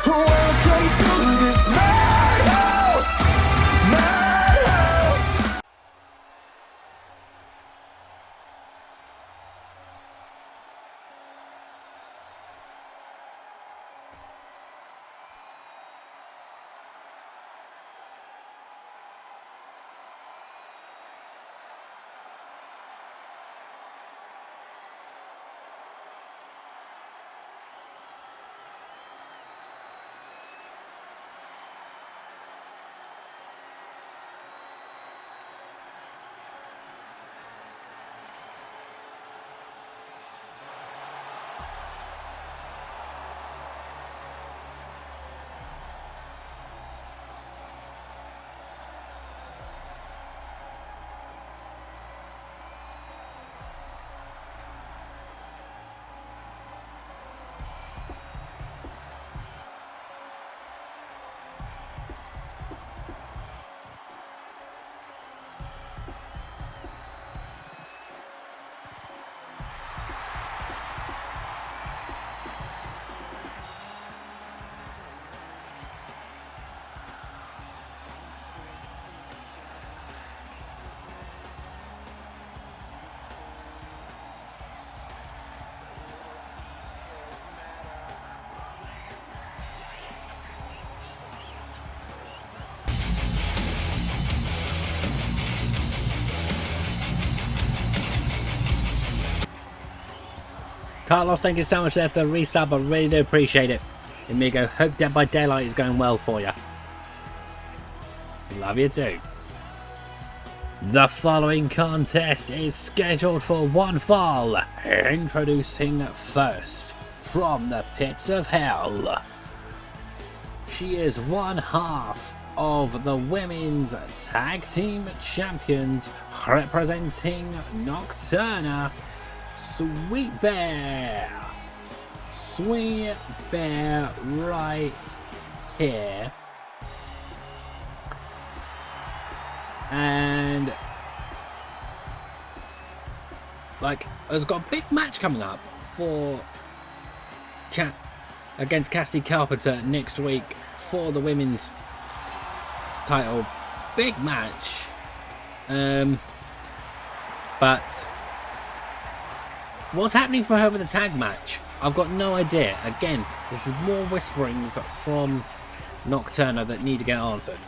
Welcome to this madhouse, madhouse. Carlos, thank you so much there for the resub. I really do appreciate it. Amigo, hope Dead by Daylight is going well for you. Love you too. The following contest is scheduled for one fall. Introducing first, from the pits of hell. She is one half of the Women's Tag Team Champions, representing Nocturna. Sweet Bear right here, and like has got a big match coming up for against Cassie Carpenter next week for the women's title. Big match, but what's happening for her with the tag match? I've got no idea. Again, this is more whisperings from Nocturna that need to get answered.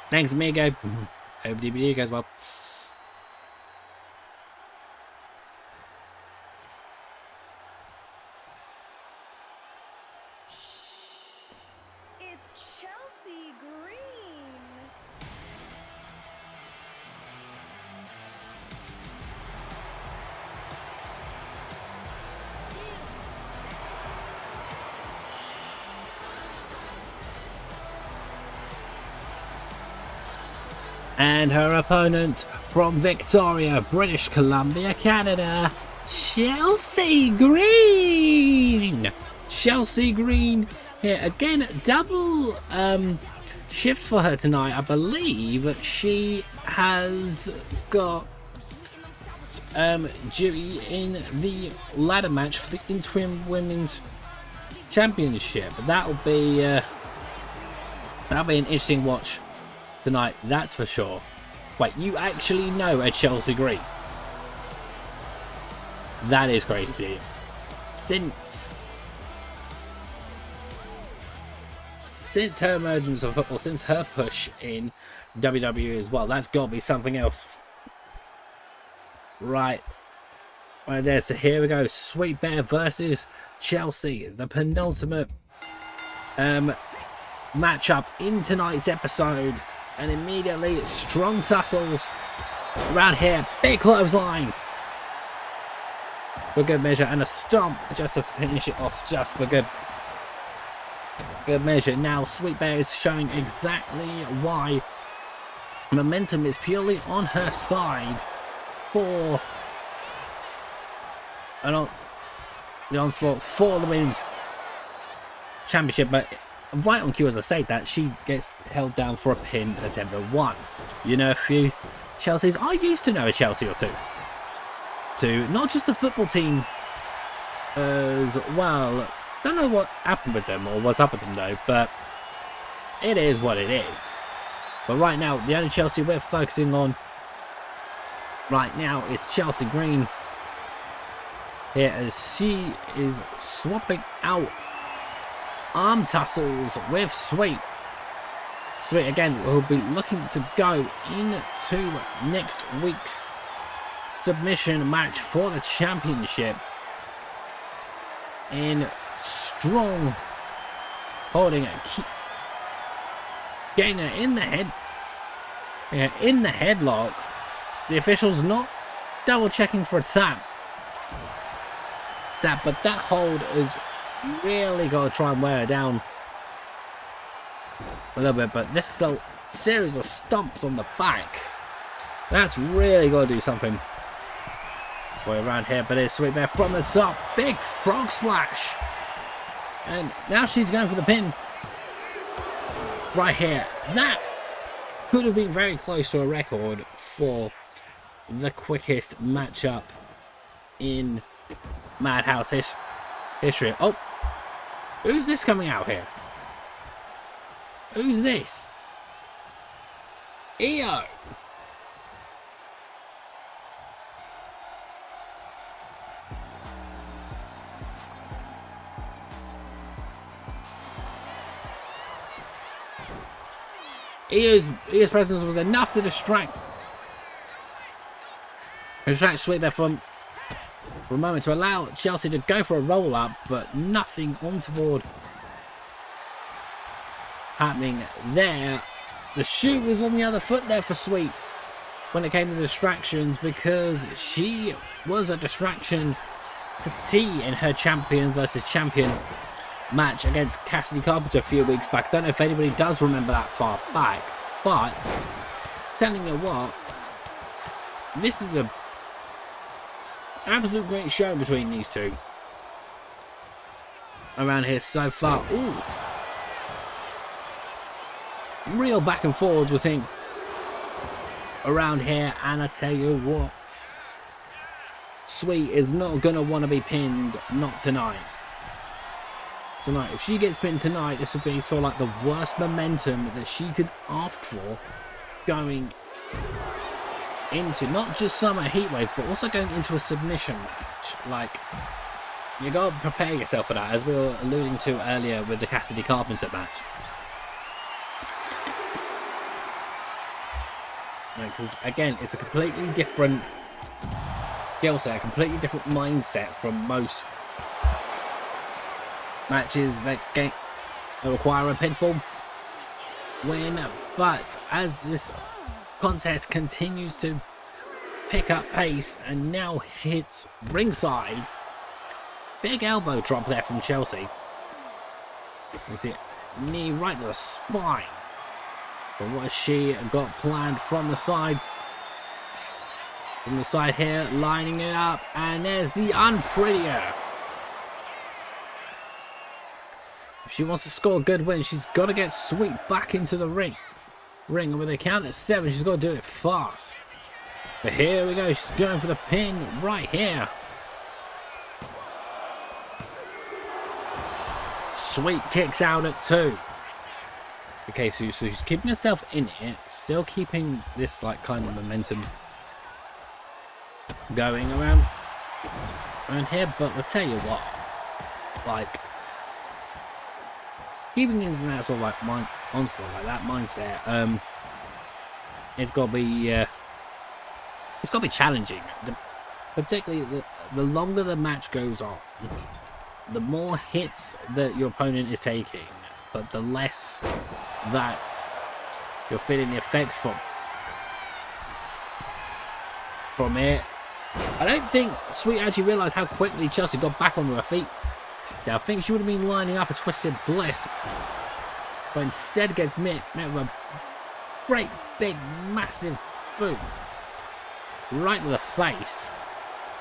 Thanks, amigo. Hope the video goes well. And her opponent from Victoria, British Columbia, Canada, Chelsea Green. Chelsea Green here again. Double shift for her tonight. I believe she has got duty in the ladder match for the interim women's championship. That'll be an interesting watch tonight, that's for sure. Wait, you actually know a Chelsea Green? That is crazy. Since her emergence of football, since her push in WWE as well, that's got to be something else. Right there. So here we go. Sweet Bear versus Chelsea, the penultimate matchup in tonight's episode. And immediately, strong tussles around here. Big clothesline for good measure, and a stomp just to finish it off, just for good measure. Now, Sweet Bear is showing exactly why momentum is purely on her side for the onslaught for the women's championship, but right on cue as I say that, she gets held down for a pin attempt at 1. You know a few Chelsea's. I used to know a Chelsea or two. Not just the football team as well. Don't know what happened with them or what's up with them though, but it is what it is. But right now, the only Chelsea we're focusing on right now is Chelsea Green. Here as she is swapping out arm tussles with Sweet. Sweet again will be looking to go into next week's submission match for the championship in strong, holding it, getting her in the head, in the headlock. The officials not double checking for a tap, but that hold is really got to try and wear her down a little bit. But this is a series of stomps on the back. That's really got to do something. Way around here, but it's Sweet Bear from the top. Big frog splash. And now she's going for the pin. Right here. That could have been very close to a record for the quickest matchup in Madhouse history. Oh, who's this coming out here? Who's this? EO. EO's presence was enough to distract Sweet Bear for a moment, to allow Chelsea to go for a roll up, but nothing untoward happening there. The shoe was on the other foot there for Sweet when it came to distractions, because she was a distraction to T in her champion versus champion match against Cassidy Carpenter a few weeks back. I don't know if anybody does remember that far back, but telling you what, this is a absolute great show between these two around here so far. Ooh, real back and forwards we're seeing around here, and I tell you what, Sweet is not gonna want to be pinned, not tonight. If she gets pinned tonight, this would be sort of like the worst momentum that she could ask for going into not just Summer Heatwave, but also going into a submission match. Like, you gotta prepare yourself for that, as we were alluding to earlier with the Cassidy Carpenter match. Because again, it's a completely different skill set, a completely different mindset from most matches that require a pinfall win. But as this contest continues to pick up pace and now hits ringside, big elbow drop there from Chelsea. You see, knee right to the spine. But what has she got planned from the side? From the side here, lining it up, and there's the unprettier. If she wants to score a good win, she's got to get Sweet back into the ring. With a count at 7, she's got to do it fast. But here we go, she's going for the pin right here. Sweet kicks out at 2. Okay, so she's keeping herself in it, still keeping this like kind of momentum going around here. But I'll tell you what, like, keeping into that sort of like onslaught, like that mindset, it's got to be challenging. Particularly the longer the match goes on, the more hits that your opponent is taking, but the less that you're feeling the effects from it. I don't think Sweet actually realised how quickly Chelsea got back onto her feet. Yeah, I think she would have been lining up a Twisted Bliss, but instead gets met with a great big massive boot right to the face.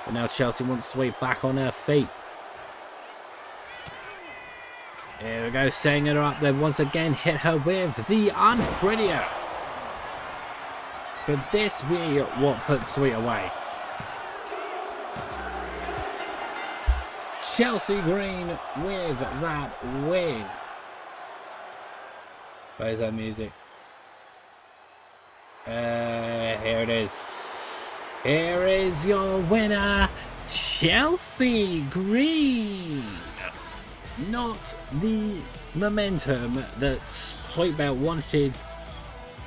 But now Chelsea wants Sweet back on her feet. Here we go, setting her up there once again. Hit her with the unprettier. Could this be what puts Sweet away? Chelsea Green with that win. Where's that music? Here it is. Here is your winner, Chelsea Green. Not the momentum that Hoytbelt wanted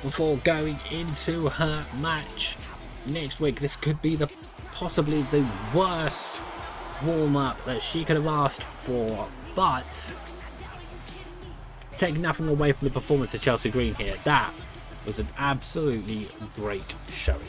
before going into her match next week. This could be possibly the worst warm-up that she could have asked for, but take nothing away from the performance of Chelsea Green here. That was an absolutely great showing.